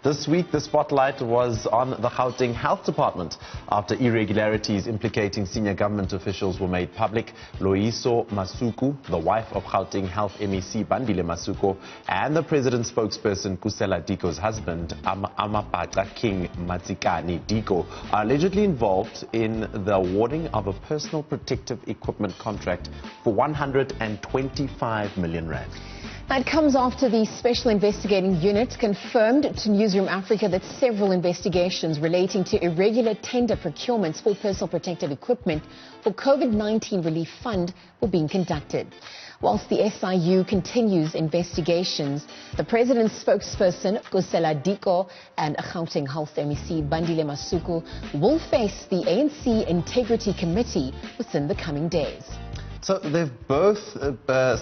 This week, the spotlight was on the Gauteng Health Department after irregularities implicating senior government officials were made public. Loyiso Masuku, the wife of Gauteng Health MEC Bandile Masuku, and the president's spokesperson Kusela Diko's husband, Mapaseka King Matsikani Diko, are allegedly involved in the awarding of a personal protective equipment contract for 125 million rand. That comes after the Special Investigating Unit confirmed to Newsroom Africa that several investigations relating to irregular tender procurements for personal protective equipment for COVID-19 relief fund were being conducted. Whilst the SIU continues investigations, the president's spokesperson, Kusela Diko, and Gauteng Health MEC Bandile Masuku will face the ANC Integrity Committee within the coming days. So they've both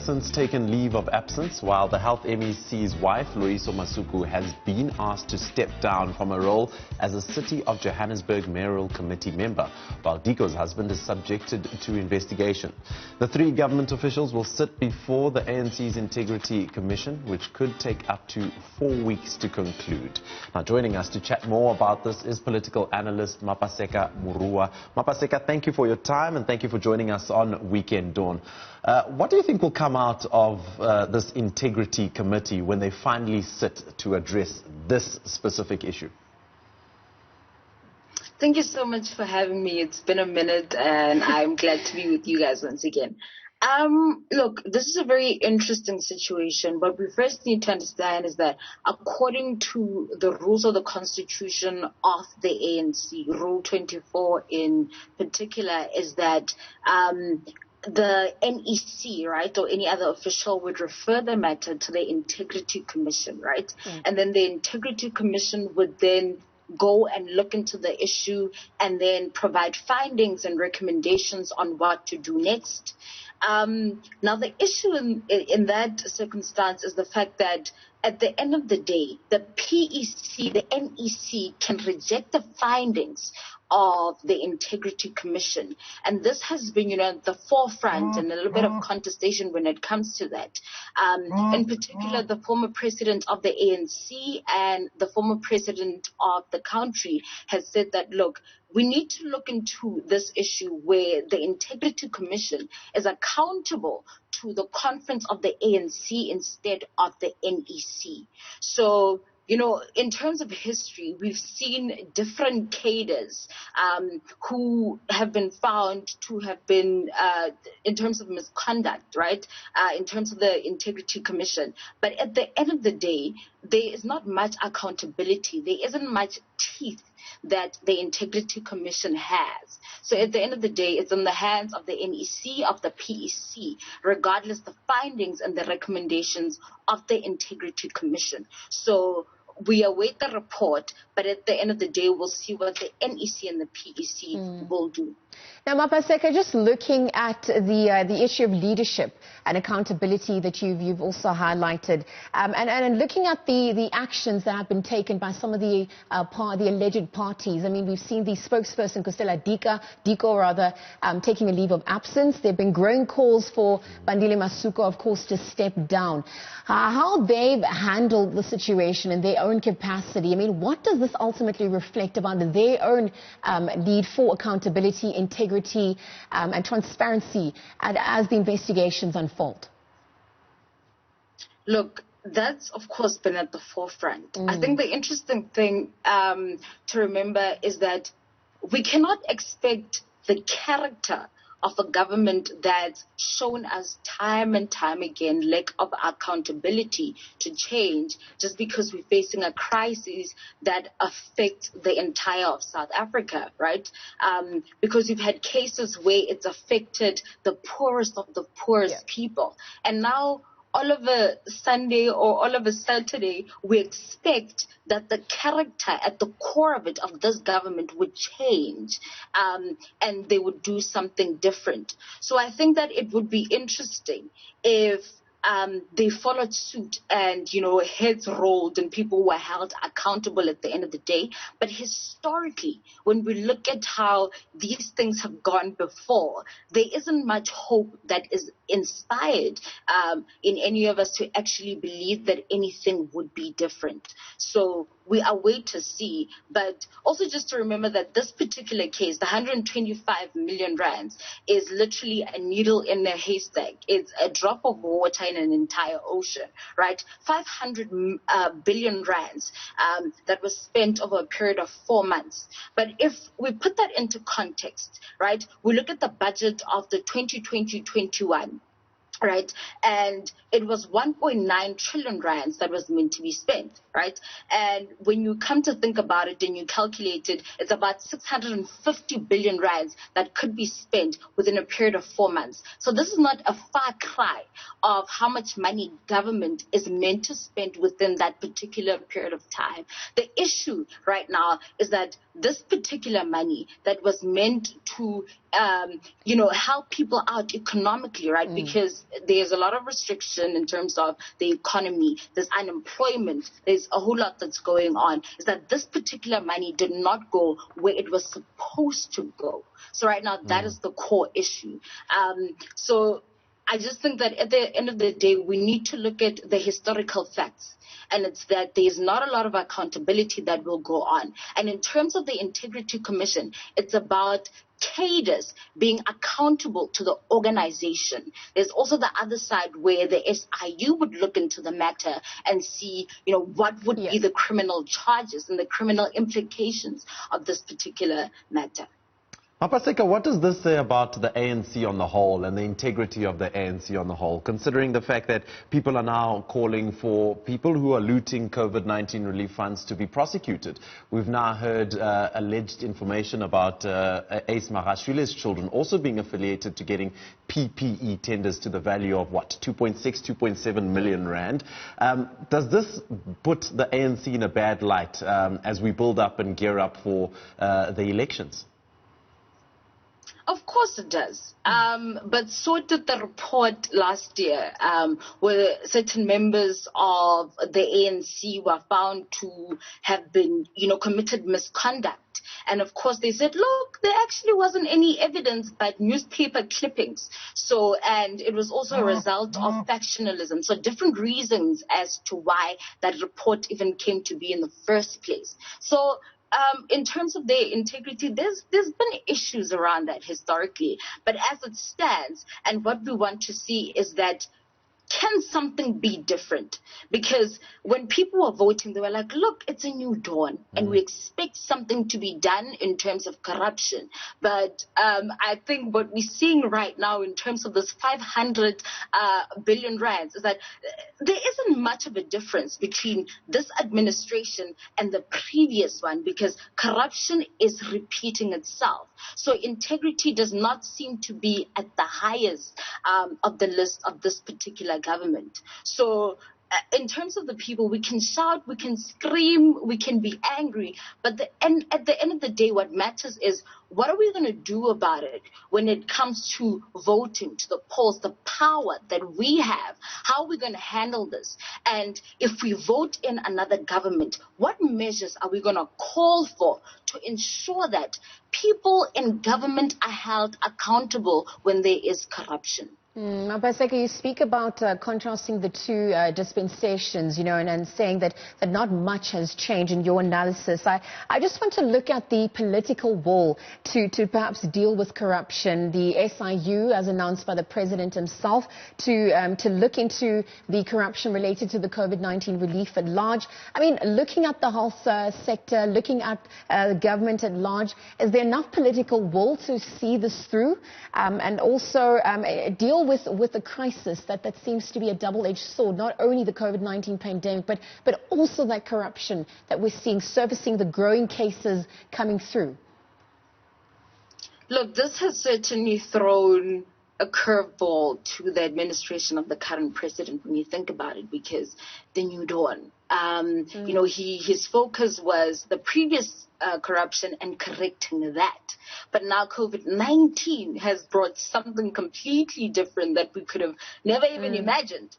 since taken leave of absence, while the health MEC's wife, Loyiso Masuku, has been asked to step down from her role as a City of Johannesburg Mayoral Committee member, while Diko's husband is subjected to investigation. The three government officials will sit before the ANC's Integrity Commission, which could take up to 4 weeks to conclude. Now, joining us to chat more about this is political analyst Mapaseka Muroa. Mapaseka, thank you for your time and thank you for joining us on Weekend Dawn. What do you think will come out of this Integrity Committee when they finally sit to address this specific issue? Thank you so much for having me. It's been a minute and I'm glad to be with you guys once again. Look, this is a very interesting situation. What we first need to understand is that according to the rules of the Constitution of the ANC, Rule 24 in particular, is that the NEC, right, or any other official would refer the matter to the Integrity Commission, right? And then the Integrity Commission would then go and look into the issue and then provide findings and recommendations on what to do next. Now, the issue in that circumstance is the fact that at the end of the day, the PEC, the NEC, can reject the findings of the Integrity Commission. And this has been, at the forefront and a little bit of contestation when it comes to that. In particular, the former president of the ANC and the former president of the country has said that, look, we need to look into this issue where the Integrity Commission is accountable to the conference of the ANC instead of the NEC. So, in terms of history, we've seen different cadres who have been found to have been, in terms of misconduct, right, in terms of the Integrity Commission. But at the end of the day, there is not much accountability. There isn't much teeth that the Integrity Commission has. So at the end of the day, it's in the hands of the NEC, of the PEC, regardless the findings and the recommendations of the Integrity Commission. So we await the report, but at the end of the day, we'll see what the NEC and the PEC will do. Now, Mapaseka, just looking at the issue of leadership and accountability that you've also highlighted, and looking at the actions that have been taken by some of the alleged parties. I mean, we've seen the spokesperson Kusela Diko taking a leave of absence. There have been growing calls for Bandile Masuku, of course, to step down. How they've handled the situation in their own capacity. I mean, what does this ultimately reflect about their own need for accountability, integrity, and transparency as the investigations unfold? Look, that's, of course, been at the forefront. I think the interesting thing to remember is that we cannot expect the character of a government that's shown us time and time again lack of accountability to change just because we're facing a crisis that affects the entire of South Africa, right? Because we've had cases where it's affected the poorest of the poorest people. And now all of a Sunday or all of a Saturday, we expect that the character at the core of it, of this government, would change and they would do something different. So I think that it would be interesting if they followed suit and, heads rolled and people were held accountable at the end of the day. But historically, when we look at how these things have gone before, there isn't much hope that is inspired in any of us to actually believe that anything would be different. So we await to see. But also just to remember that this particular case, the 125 million rands, is literally a needle in a haystack. It's a drop of water in an entire ocean, right? 500 billion rands that was spent over a period of 4 months. But if we put that into context, right, we look at the budget of the 2020-21, right, and it was 1.9 trillion rands that was meant to be spent, right? And when you come to think about it and you calculate it, it's about 650 billion rands that could be spent within a period of 4 months. So this is not a far cry of how much money government is meant to spend within that particular period of time. The issue right now is that this particular money that was meant to help people out economically, right? Because there's a lot of restriction in terms of the economy, there's unemployment, there's a whole lot that's going on, is that this particular money did not go where it was supposed to go. So right now, that is the core issue. So I just think that at the end of the day, we need to look at the historical facts. And it's that there's not a lot of accountability that will go on. And in terms of the Integrity Commission, it's about cadres being accountable to the organization. There's also the other side where the SIU would look into the matter and see, what would be the criminal charges and the criminal implications of this particular matter. Mapaseka, what does this say about the ANC on the whole and the integrity of the ANC on the whole, considering the fact that people are now calling for people who are looting COVID-19 relief funds to be prosecuted? We've now heard alleged information about Ace Magashwile's children also being affiliated to getting PPE tenders to the value of, 2.7 million rand. Does this put the ANC in a bad light as we build up and gear up for the elections? Of course it does. But so did the report last year, where certain members of the ANC were found to have been, committed misconduct. And of course they said, look, there actually wasn't any evidence but newspaper clippings. So, and it was also a result of factionalism. So different reasons as to why that report even came to be in the first place. So, in terms of their integrity, there's been issues around that historically. But as it stands, and what we want to see is that, can something be different? Because when people were voting, they were like, look, it's a new dawn, and we expect something to be done in terms of corruption. But I think what we're seeing right now in terms of this 500 billion rands is that there isn't much of a difference between this administration and the previous one, because corruption is repeating itself. So integrity does not seem to be at the highest of the list of this particular government. So in terms of the people, we can shout, we can scream, we can be angry, but at the end of the day, what matters is, what are we going to do about it when it comes to voting, to the polls, the power that we have? How are we going to handle this? And if we vote in another government, what measures are we going to call for to ensure that people in government are held accountable when there is corruption? Mapaseka, you speak about contrasting the two dispensations, and saying that not much has changed in your analysis. I just want to look at the political will to perhaps deal with corruption. The SIU, as announced by the president himself, to look into the corruption related to the COVID-19 relief at large. I mean, looking at the health sector, looking at government at large, is there enough political will to see this through and also deal with the crisis that seems to be a double-edged sword, not only the COVID-19 pandemic, but also that corruption that we're seeing, servicing the growing cases coming through? Look, this has certainly thrown a curveball to the administration of the current president when you think about it, because the new dawn, his focus was the previous corruption and correcting that. But now COVID-19 has brought something completely different that we could have never even imagined.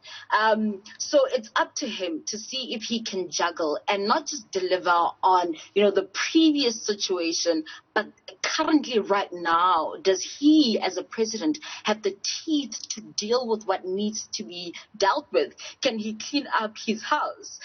So it's up to him to see if he can juggle and not just deliver on, the previous situation, but currently right now, does he as a president have the teeth to deal with what needs to be dealt with? Can he clean up his house.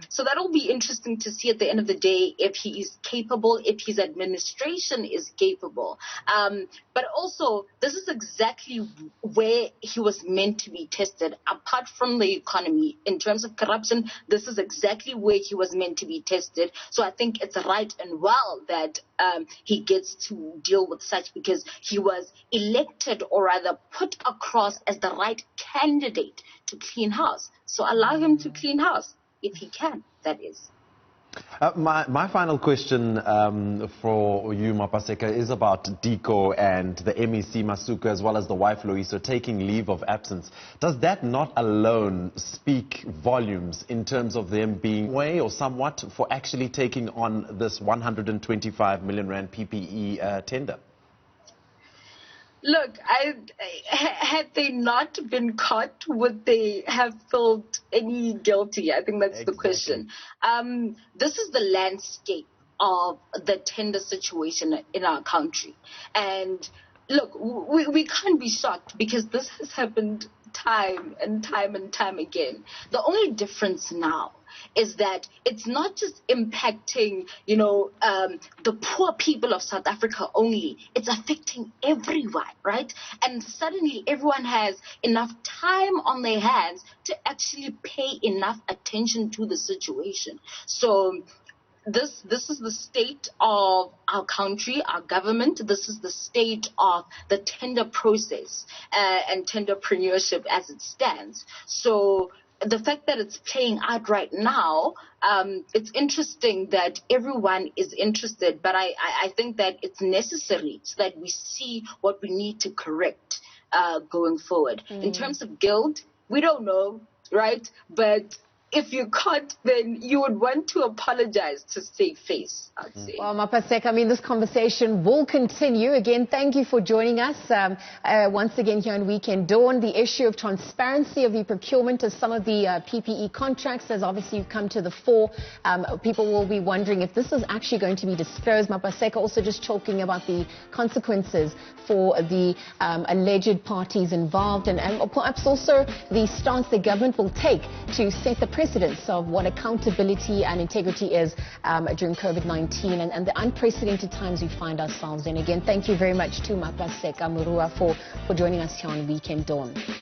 So that'll be interesting to see at the end of the day if he is capable, if his administration is capable. But also, this is exactly where he was meant to be tested. Apart from the economy, in terms of corruption, this is exactly where he was meant to be tested. So I think it's right and well that he gets to deal with such, because he was elected, or rather put across as the right candidate to clean house. So allow him to clean house, if he can, that is. My final question for you, Mapaseka, is about Diko and the MEC Masuku, as well as the wife Loiso, taking leave of absence. Does that not alone speak volumes in terms of them being way or somewhat for actually taking on this 125 million rand PPE tender? Look, had they not been caught, would they have felt any guilty? I think that's the question. This is the landscape of the tender situation in our country. And look, we can't be shocked, because this has happened time and time again. The only difference now is that it's not just impacting, the poor people of South Africa only. It's affecting everyone, right? And suddenly everyone has enough time on their hands to actually pay enough attention to the situation. So this is the state of our country, our government. This is the state of the tender process and tenderpreneurship as it stands. So the fact that it's playing out right now, it's interesting that everyone is interested, but I think that it's necessary so that we see what we need to correct going forward. In terms of guilt, we don't know, right? But if you can't, then you would want to apologize to save face, I'd say. Well, Mapaseka, I mean, this conversation will continue. Again, thank you for joining us once again here on Weekend Dawn. The issue of transparency of the procurement of some of the PPE contracts has obviously come to the fore. People will be wondering if this is actually going to be disclosed. Mapaseka also just talking about the consequences for the alleged parties involved, and perhaps also the stance the government will take to set the precedence of what accountability and integrity is during COVID-19 and the unprecedented times we find ourselves in. Again, thank you very much to Mapaseka Muroa for joining us here on Weekend Dawn.